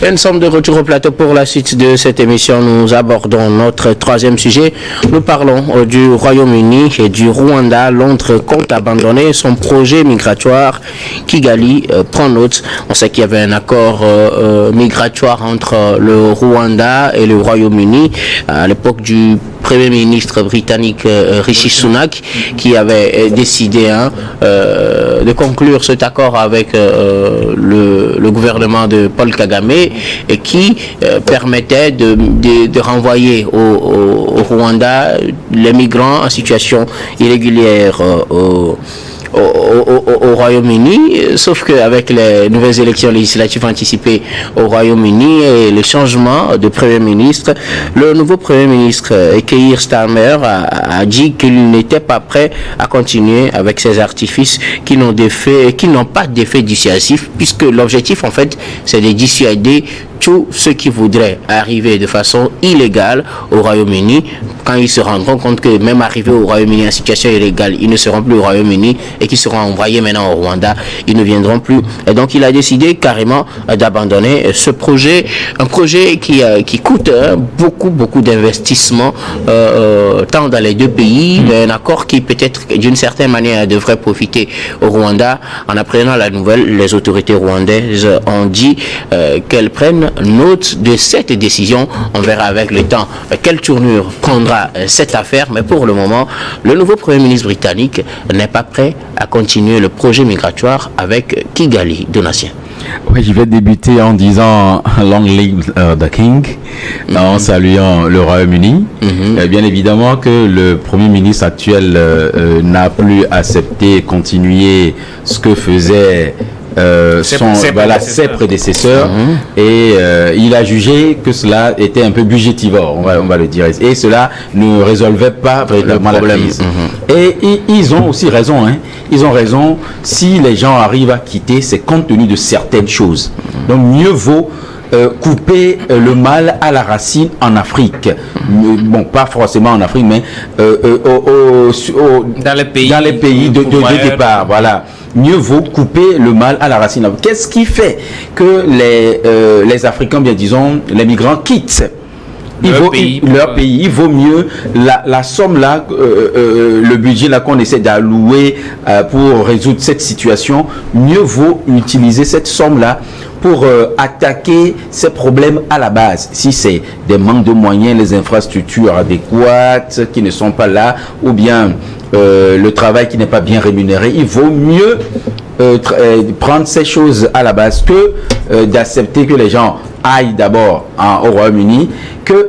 Et nous sommes de retour au plateau pour la suite de cette émission. Nous abordons notre troisième sujet. Nous parlons du Royaume-Uni et du Rwanda. Londres compte abandonner son projet migratoire. Kigali prend note. On sait qu'il y avait un accord migratoire entre le Rwanda et le Royaume-Uni à l'époque du Premier ministre britannique Rishi Sunak, qui avait décidé de conclure cet accord avec le gouvernement de Paul Kagame, et qui permettait de renvoyer au Rwanda les migrants en situation irrégulière au Royaume-Uni, sauf qu'avec les nouvelles élections législatives anticipées au Royaume-Uni et le changement de Premier ministre, le nouveau Premier ministre Keir Starmer a dit qu'il n'était pas prêt à continuer avec ces artifices qui n'ont pas d'effet dissuasif, puisque l'objectif en fait c'est de dissuader tous ceux qui voudraient arriver de façon illégale au Royaume-Uni, quand ils se rendront compte que même arrivés au Royaume-Uni en situation illégale, ils ne seront plus au Royaume-Uni et qu'ils seront envoyés maintenant au Rwanda, ils ne viendront plus. Et donc il a décidé carrément d'abandonner ce projet, un projet qui coûte beaucoup d'investissements, tant dans les deux pays, un accord qui peut-être d'une certaine manière devrait profiter au Rwanda. En apprenant la nouvelle, les autorités rwandaises ont dit qu'elles prennent note de cette décision. On verra avec le temps quelle tournure prendra cette affaire, mais pour le moment, le nouveau Premier ministre britannique n'est pas prêt à continuer le projet migratoire avec Kigali. Donatien. Oui, je vais débuter en disant Long live the King, en saluant le Royaume-Uni. Bien évidemment que le Premier ministre actuel n'a plus accepté et continuer ce que faisait ses prédécesseurs, et il a jugé que cela était un peu budgétivore, on va le dire, et cela ne résolvait pas véritablement la crise. Et ils ont aussi raison, ils ont raison. Si les gens arrivent à quitter, c'est compte tenu de certaines choses. Donc mieux vaut couper le mal à la racine en Afrique. Bon, pas forcément en Afrique, mais dans les pays de départ. Voilà. Mieux vaut couper le mal à la racine. Qu'est-ce qui fait que les Africains, bien disons, les migrants quittent leur pays? Il vaut mieux la somme là, le budget là qu'on essaie d'allouer pour résoudre cette situation. Mieux vaut utiliser cette somme là pour attaquer ces problèmes à la base. Si c'est des manques de moyens, les infrastructures adéquates qui ne sont pas là, ou bien le travail qui n'est pas bien rémunéré, il vaut mieux prendre ces choses à la base que d'accepter que les gens aillent d'abord au Royaume-Uni, que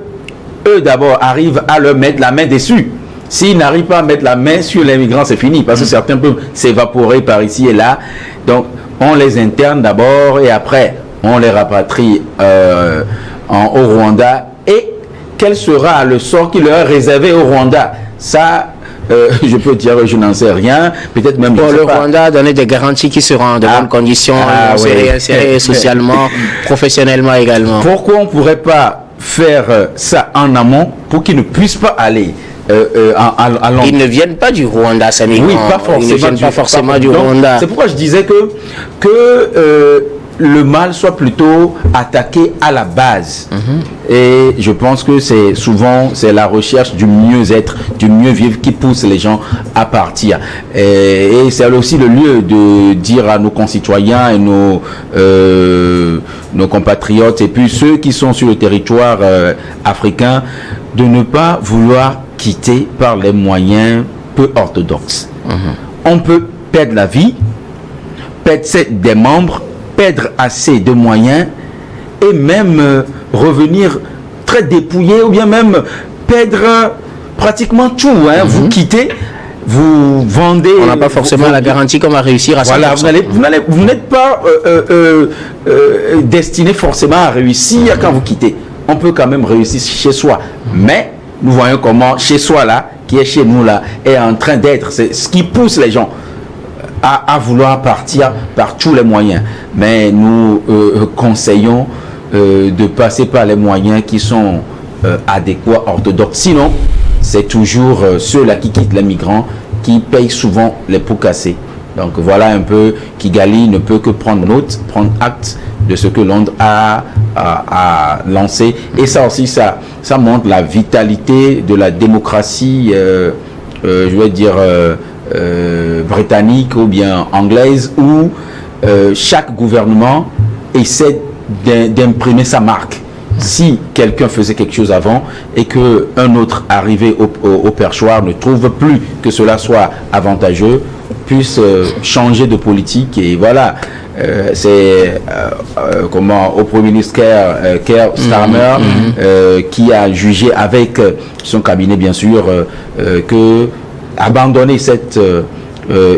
eux d'abord arrivent à leur mettre la main dessus. S'ils n'arrivent pas à mettre la main sur les migrants, c'est fini, parce que certains peuvent s'évaporer par ici et là. Donc on les interne d'abord et après on les rapatrie au Rwanda. Et quel sera le sort qui leur est réservé au Rwanda? Ça, je peux dire, je n'en sais rien. Peut-être même pour le Rwanda a donné des garanties qui seront en de bonnes conditions, réinsérés socialement, professionnellement également. Pourquoi on ne pourrait pas faire ça en amont pour qu'ils ne puissent pas aller à Londres? Ils ne viennent pas du Rwanda, ça oui, pas forcément. Ils ne viennent pas forcément du Rwanda. C'est pourquoi je disais que le mal soit plutôt attaqué à la base. Et je pense que c'est souvent la recherche du mieux-être, du mieux-vivre qui pousse les gens à partir. Et c'est aussi le lieu de dire à nos concitoyens et nos compatriotes, et puis ceux qui sont sur le territoire africain, de ne pas vouloir quitter par les moyens peu orthodoxes. On peut perdre la vie, perdre des membres, perdre assez de moyens et même revenir très dépouillé, ou bien même perdre pratiquement tout. Vous quittez, vous vendez. On n'a pas forcément la garantie qu'on va réussir à ça. Voilà, vous n'êtes pas destiné forcément à réussir quand vous quittez. On peut quand même réussir chez soi, mais nous voyons comment chez soi là, qui est chez nous là, est en train d'être. C'est ce qui pousse les gens à vouloir partir par tous les moyens. Mais nous conseillons de passer par les moyens qui sont adéquats, orthodoxes. Sinon, c'est toujours ceux-là qui quittent les migrants qui payent souvent les pots cassés. Donc voilà un peu, Kigali ne peut que prendre acte de ce que Londres a à lancer. Et ça aussi, ça montre la vitalité de la démocratie, je vais dire, britannique ou bien anglaise, où chaque gouvernement essaie d'imprimer sa marque. Si quelqu'un faisait quelque chose avant et qu'un autre arrivé au perchoir ne trouve plus que cela soit avantageux, puisse changer de politique. Et voilà, c'est au Premier ministre Keir Starmer qui a jugé avec son cabinet, bien sûr, que abandonner cette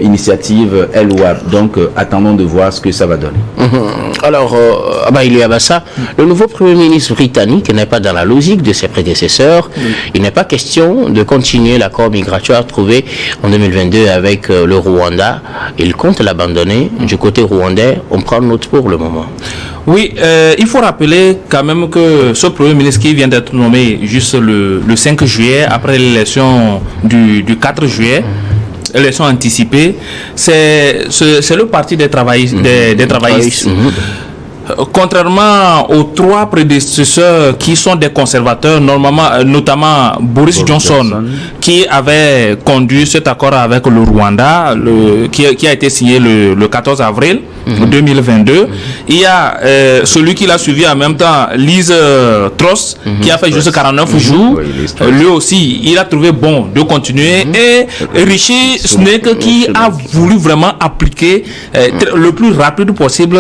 initiative LOAP. Donc attendons de voir ce que ça va donner. Alors, il y a ça. Le nouveau Premier ministre britannique n'est pas dans la logique de ses prédécesseurs. Il n'est pas question de continuer l'accord migratoire trouvé en 2022 avec le Rwanda. Il compte l'abandonner. Du côté rwandais, on prend note pour le moment. Oui, il faut rappeler quand même que ce Premier ministre qui vient d'être nommé juste le 5 juillet, après l'élection du 4 juillet, élection anticipée, c'est le parti des travaillistes. Des travaillistes. Contrairement aux trois prédécesseurs qui sont des conservateurs, notamment Boris Johnson, qui avait conduit cet accord avec le Rwanda, qui a été signé le 14 avril 2022. Il y a celui qui l'a suivi en même temps, Liz Truss, qui a fait juste 49 jours. Lui aussi, il a trouvé bon de continuer. Et Rishi Sunak, qui a voulu vraiment appliquer le plus rapide possible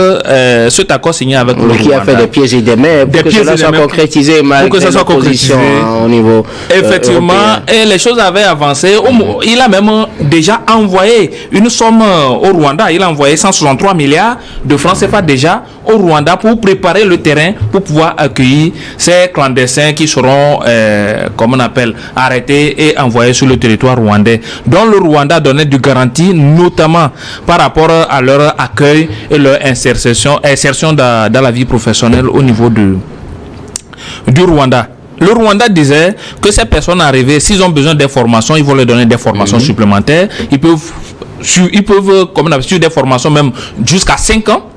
cet accord signé avec le Rwanda. Qui a fait des pieds et des mains pour que ça soit concrétisé, au niveau effectivement, et les choses avaient avancé. Il a même déjà envoyé une somme au Rwanda. Il a envoyé 163 milliards de francs CFA déjà au Rwanda pour préparer le terrain pour pouvoir accueillir ces clandestins qui seront, arrêtés et envoyés sur le territoire rwandais. Donc le Rwanda donnait du garantie, notamment par rapport à leur accueil et leur insertion dans la vie professionnelle au niveau du Rwanda. Le Rwanda disait que ces personnes arrivées, s'ils ont besoin d'informations, ils vont leur donner des formations supplémentaires. Ils peuvent suivre des formations même jusqu'à 5 ans.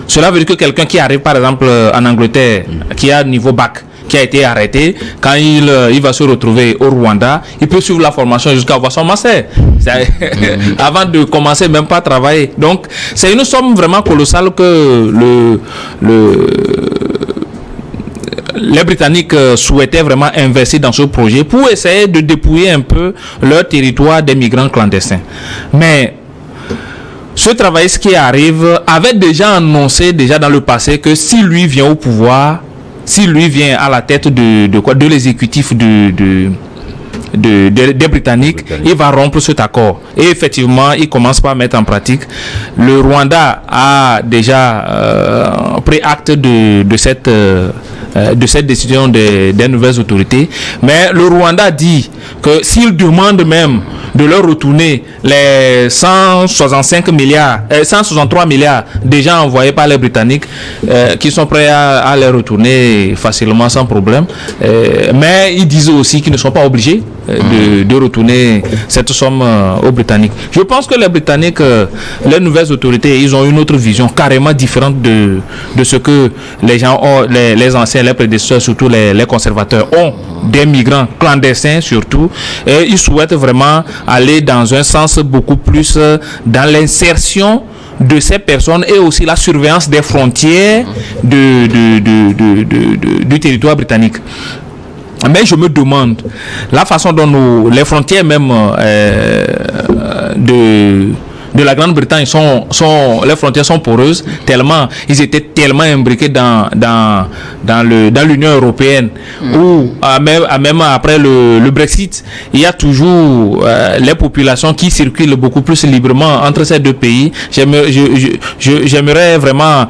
Cela veut dire que quelqu'un qui arrive par exemple en Angleterre, qui a niveau bac, qui a été arrêté, quand il va se retrouver au Rwanda, il peut suivre la formation jusqu'à avoir son master avant de commencer même pas à travailler. Donc c'est une somme vraiment colossale que les Britanniques souhaitaient vraiment investir dans ce projet pour essayer de dépouiller un peu leur territoire des migrants clandestins. Mais ce travailliste qui arrive avait déjà annoncé dans le passé que s'il lui vient au pouvoir, s'il lui vient à la tête de l'exécutif des Britanniques, il va rompre cet accord. Et effectivement, il commence par mettre en pratique. Le Rwanda a déjà pris acte de cette décision des nouvelles autorités. Mais le Rwanda dit que s'il demande même de leur retourner les 163 milliards déjà envoyés par les Britanniques, qui sont prêts à les retourner facilement sans problème. Mais ils disent aussi qu'ils ne sont pas obligés de retourner cette somme aux Britanniques. Je pense que les Britanniques, les nouvelles autorités, ils ont une autre vision carrément différente de ce que les gens ont, les anciens, les prédécesseurs, surtout les conservateurs, ont des migrants clandestins surtout. Et ils souhaitent vraiment aller dans un sens beaucoup plus dans l'insertion de ces personnes et aussi la surveillance des frontières du territoire britannique. Mais je me demande la façon dont les frontières même de la Grande-Bretagne les frontières sont poreuses, tellement ils étaient tellement imbriqués dans l'Union européenne, où même après le Brexit, il y a toujours les populations qui circulent beaucoup plus librement entre ces deux pays. J'aimerais vraiment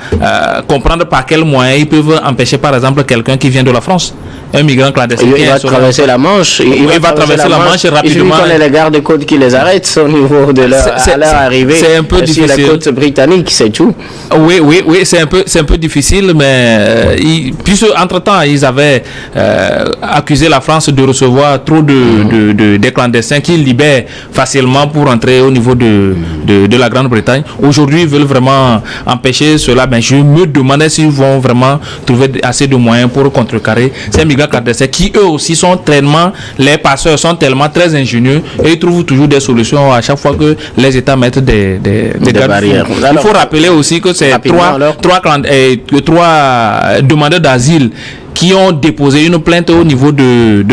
comprendre par quels moyens ils peuvent empêcher par exemple quelqu'un qui vient de la France un migrant clandestin. Il va traverser la Manche. Il va traverser la Manche rapidement. Il faut qu'on ait les gardes-côtes qui les arrêtent au niveau de leur arrivée. C'est un peu difficile. Sur la côte britannique, c'est tout. Oui, c'est un peu difficile, mais puisque entre-temps, ils avaient accusé la France de recevoir trop de clandestins qu'ils libèrent facilement pour entrer au niveau de la Grande-Bretagne. Aujourd'hui, ils veulent vraiment empêcher cela. Mais je me demandais s'ils vont vraiment trouver assez de moyens pour contrecarrer ces migrants clandestins qui eux aussi sont tellement, les passeurs sont tellement très ingénieux et ils trouvent toujours des solutions à chaque fois que les États mettent des barrières. Il faut rappeler aussi que c'est trois demandeurs d'asile qui ont déposé une plainte au niveau du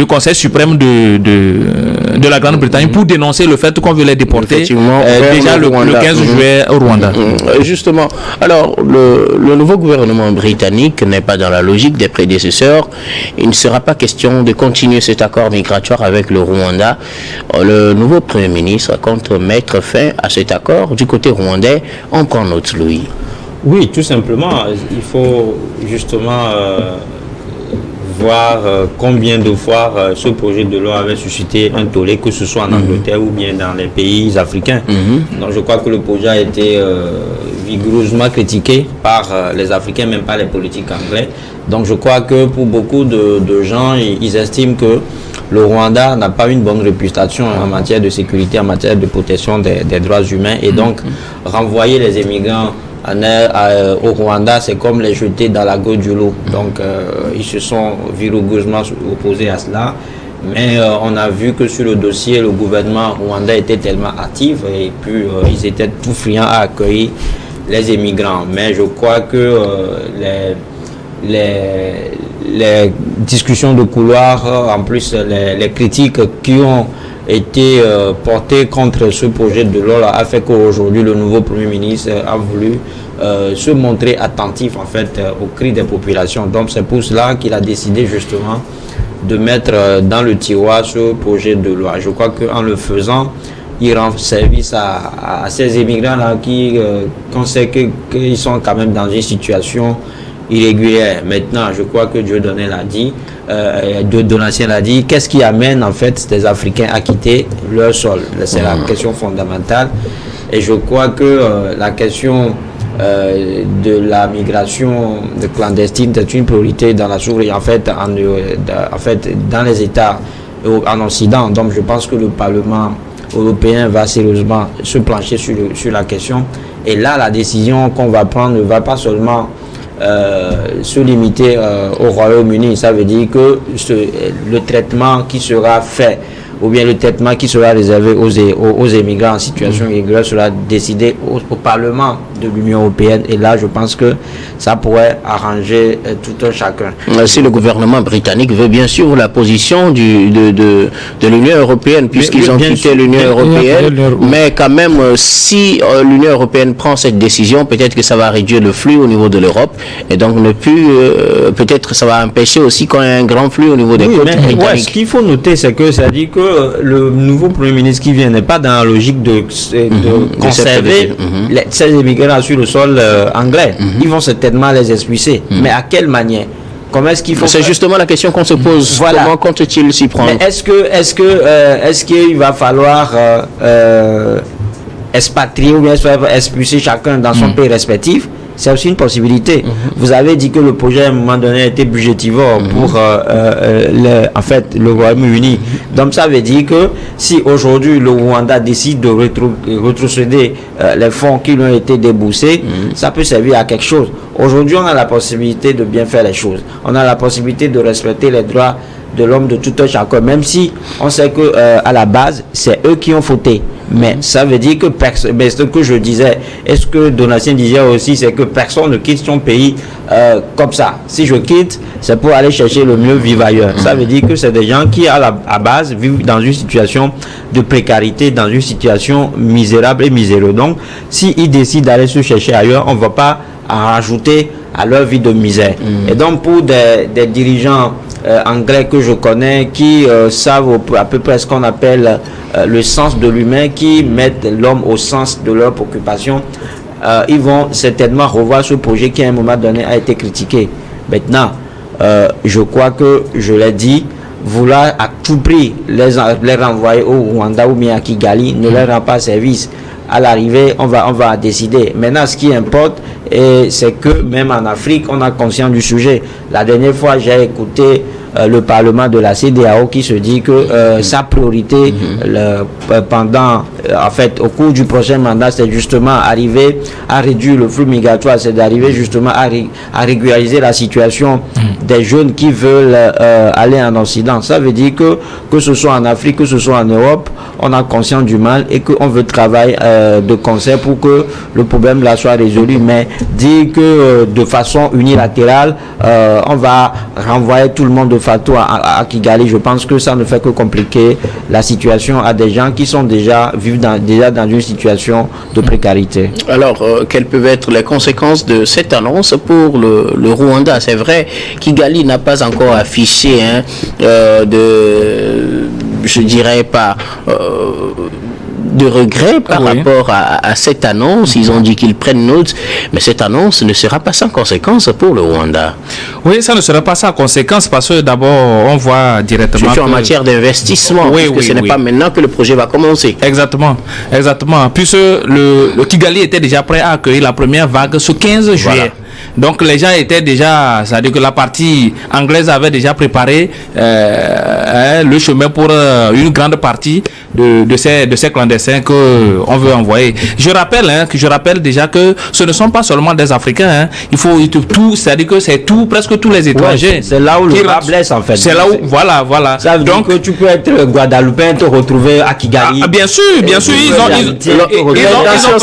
Conseil suprême de la Grande-Bretagne pour dénoncer le fait qu'on veut les déporter déjà le 15 juillet au Rwanda. Justement, alors le nouveau gouvernement britannique n'est pas dans la logique des prédécesseurs. Il ne sera pas question de continuer cet accord migratoire avec le Rwanda. Le nouveau Premier ministre compte mettre fin à cet accord. Du côté rwandais, on prend note, Louis. Oui, tout simplement. Il faut justement voir combien de fois ce projet de loi avait suscité un tollé, que ce soit en Angleterre ou bien dans les pays africains. Donc je crois que le projet a été vigoureusement critiqué par les Africains, même pas les politiques anglais. Donc je crois que pour beaucoup de gens, ils estiment que le Rwanda n'a pas une bonne réputation en matière de sécurité, en matière de protection des droits humains. Et donc renvoyer les immigrants au Rwanda, c'est comme les jeter dans la gueule du loup. Donc ils se sont vigoureusement opposés à cela. Mais on a vu que sur le dossier, le gouvernement rwandais était tellement actif et puis ils étaient tout friands à accueillir les immigrants. Mais je crois que les discussions de couloir, en plus les critiques qui ont été portées contre ce projet de loi a fait qu'aujourd'hui le nouveau Premier ministre a voulu se montrer attentif en fait aux cris des populations. Donc c'est pour cela qu'il a décidé justement de mettre dans le tiroir ce projet de loi. Je crois qu'en le faisant, il rend service à ces immigrants-là qu'on sait qu'ils sont quand même dans une situation irrégulière. Maintenant, je crois que Dieudonné l'a dit, Donatien l'a dit, qu'est-ce qui amène en fait les Africains à quitter leur sol? C'est la question fondamentale. Et je crois que la question de la migration clandestine est une priorité dans la sous-région, en fait, dans les États en Occident. Donc je pense que le Parlement européen va sérieusement se plancher sur la question. Et là, la décision qu'on va prendre ne va pas seulement se limiter au Royaume-Uni. Ça veut dire que le traitement qui sera fait ou bien le traitement qui sera réservé aux immigrants en situation irrégulière sera décidé au Parlement de l'Union européenne. Et là, je pense que ça pourrait arranger tout un chacun. Si le gouvernement britannique veut bien sûr la position de l'Union européenne, puisqu'ils ont quitté l'Union européenne, mais quand même, si l'Union européenne prend cette décision, peut-être que ça va réduire le flux au niveau de l'Europe, et donc ne plus, peut-être ça va empêcher aussi qu'on ait un grand flux au niveau des côtes britanniques. Ouais, ce qu'il faut noter, c'est que ça dit que le nouveau Premier ministre qui vient n'est pas dans la logique de conserver ces immigrants sur le sol anglais. Ils vont certainement les expulser. Mais à quelle manière? Comment est-ce qu'il faut? C'est justement la question qu'on se pose. Voilà. Comment compte-t-il s'y prendre? Mais est-ce qu'il va falloir expatrier ou bien expulser chacun dans son pays respectif? C'est aussi une possibilité. Vous avez dit que le projet à un moment donné était budgétivore pour en fait le Royaume-Uni. Donc ça veut dire que si aujourd'hui le Rwanda décide de retrocéder les fonds qui lui ont été déboursés, ça peut servir à quelque chose. Aujourd'hui, on a la possibilité de bien faire les choses. On a la possibilité de respecter les droits de l'homme de tout un chacun, même si on sait que à la base c'est eux qui ont fauté. Mais ça veut dire que mais ce que je disais, et ce que Donatien disait aussi, c'est que personne ne quitte son pays comme ça. Si je quitte, c'est pour aller chercher le mieux vivre ailleurs. Ça veut dire que c'est des gens qui à base vivent dans une situation de précarité, dans une situation misérable et miséreuse. Donc s'ils décident d'aller se chercher ailleurs, on ne va pas en rajouter à leur vie de misère. Et donc pour des dirigeants anglais que je connais qui savent à peu près ce qu'on appelle le sens de l'humain, qui mettent l'homme au sens de leur préoccupation, ils vont certainement revoir ce projet qui à un moment donné a été critiqué. Maintenant, je crois que, je l'ai dit, vouloir à tout prix les renvoyer au Rwanda ou bien à Kigali ne leur rend pas service. À l'arrivée, on va décider. Maintenant, ce qui importe, c'est que même en Afrique, on a conscience du sujet. La dernière fois, j'ai écouté le Parlement de la CEDEAO qui se dit que sa priorité au cours du prochain mandat, c'est justement arriver à réduire le flux migratoire, c'est d'arriver justement à régulariser la situation des jeunes qui veulent aller en Occident. Ça veut dire que ce soit en Afrique, que ce soit en Europe, on a conscience du mal et qu'on veut travailler de concert pour que le problème là soit résolu. Mais dire que de façon unilatérale, on va renvoyer tout le monde de facto à Kigali, je pense que ça ne fait que compliquer la situation à des gens qui sont déjà dans une situation de précarité. Alors, quelles peuvent être les conséquences de cette annonce pour le Rwanda? C'est vrai, Kigali n'a pas encore affiché je dirais pas de regret par rapport à cette annonce. Ils ont dit qu'ils prennent note, mais cette annonce ne sera pas sans conséquence pour le Rwanda. Oui, ça ne sera pas sans conséquence parce que d'abord, on voit directement... Surtout en matière d'investissement, puisque ce n'est pas maintenant que le projet va commencer. Exactement. Puisque le Kigali était déjà prêt à accueillir la première vague ce 15 juillet. Voilà. Donc les gens étaient déjà, c'est-à-dire que la partie anglaise avait déjà préparé le chemin pour une grande partie de ces clandestins qu'on veut envoyer. Je rappelle déjà que ce ne sont pas seulement des Africains. Il faut tout, c'est-à-dire que c'est presque tous les étrangers. Ouais, c'est là où le bas blesse en fait. C'est là où, voilà. Ça veut dire que tu peux être guadeloupéen, te retrouver à Kigali. Bien sûr, ce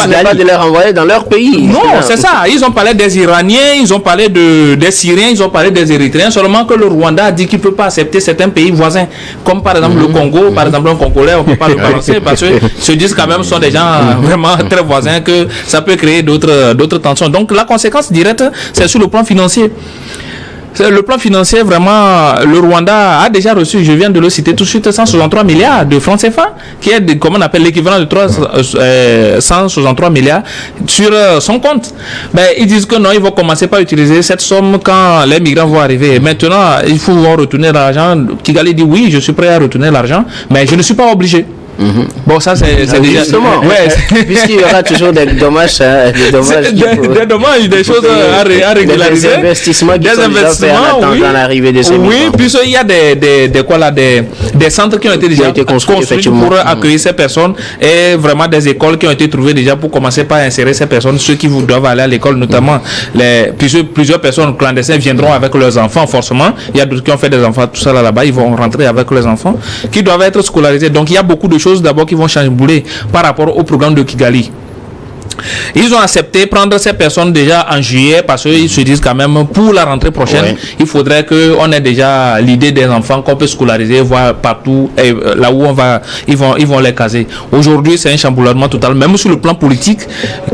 n'est pas de les renvoyer dans leur pays. Non, c'est ça. Ils ont parlé des Iraniens, ils ont parlé des Syriens, ils ont parlé des Érythréens, seulement que le Rwanda a dit qu'il ne peut pas accepter certains pays voisins, comme par exemple le Congo, par exemple un Congolais, on ne peut pas le balancer parce que se disent quand même sont des gens vraiment très voisins, que ça peut créer d'autres tensions. Donc la conséquence directe, c'est sur le plan financier. Le plan financier, vraiment, le Rwanda a déjà reçu, je viens de le citer tout de suite, 163 milliards de francs CFA, qui est, comme on appelle, l'équivalent de 163 milliards sur son compte. Ben, ils disent que non, ils vont commencer par utiliser cette somme quand les migrants vont arriver. Maintenant, il faut retourner l'argent. Kigali dit oui, je suis prêt à retourner l'argent, mais je ne suis pas obligé. Bon, ça c'est déjà... Justement, puisqu'il y aura toujours des dommages, des choses à régulariser. Des investissements qui sont déjà faits en attendant l'arrivée de ces migrants. Oui, puisqu'il y a des centres qui ont été déjà construits pour accueillir ces personnes et vraiment des écoles qui ont été trouvées déjà pour commencer par insérer ces personnes, ceux qui doivent aller à l'école notamment. Puisque plusieurs personnes clandestines viendront avec leurs enfants forcément. Il y a d'autres qui ont fait des enfants tout ça là-bas, ils vont rentrer avec leurs enfants qui doivent être scolarisés. Donc il y a beaucoup de choses d'abord qui vont chambouler par rapport au programme de Kigali. Ils ont accepté prendre ces personnes déjà en juillet parce qu'ils se disent quand même pour la rentrée prochaine, il faudrait qu'on ait déjà l'idée des enfants qu'on peut scolariser, voir partout et là où ils vont les caser. Aujourd'hui, c'est un chamboulement total. Même sur le plan politique,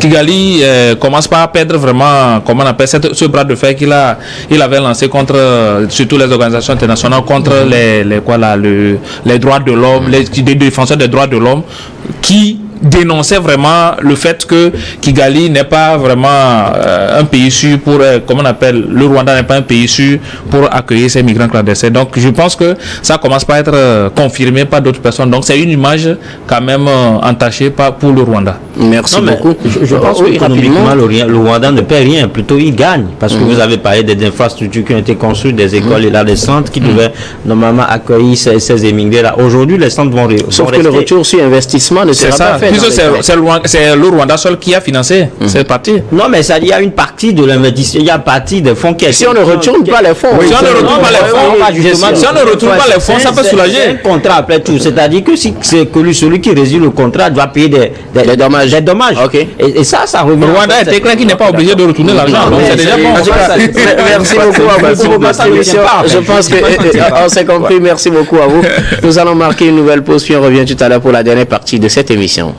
Kigali commence par perdre vraiment, comment on appelle ce bras de fer qu'il avait lancé contre surtout les organisations internationales, contre les droits de l'homme, les défenseurs des droits de l'homme qui dénonçait vraiment le fait que Kigali n'est pas vraiment un pays sûr pour, comme on appelle, le Rwanda n'est pas un pays sûr pour accueillir ces migrants clandestins. Donc je pense que ça commence par être confirmé par d'autres personnes. Donc c'est une image quand même entachée pour le Rwanda. Merci beaucoup. Je pense que économiquement, le Rwanda ne paie rien, plutôt il gagne. Parce que vous avez parlé des infrastructures qui ont été construites, des écoles et là des centres qui devaient normalement accueillir ces émigrés-là. Aujourd'hui, les centres vont Sauf que le retour sur investissement ne sera pas fait. C'est le Rwanda seul qui a financé cette partie. Non, mais ça, il y a une partie de l'investissement, il y a une partie des fonds qui... Si on ne retourne pas les fonds... Si on ne retourne pas les fonds, ça peut soulager. C'est un contrat après tout. C'est-à-dire que celui qui résume le contrat doit payer des dommages. Okay. Et ça revient... Le Rwanda est clair qu'il n'est pas obligé de retourner l'argent. Donc c'est déjà bon. Merci beaucoup à vous pour votre émission. Je pense qu'on s'est compris. Merci beaucoup à vous. Nous allons marquer une nouvelle pause, puis on revient tout à l'heure pour la dernière partie de cette émission.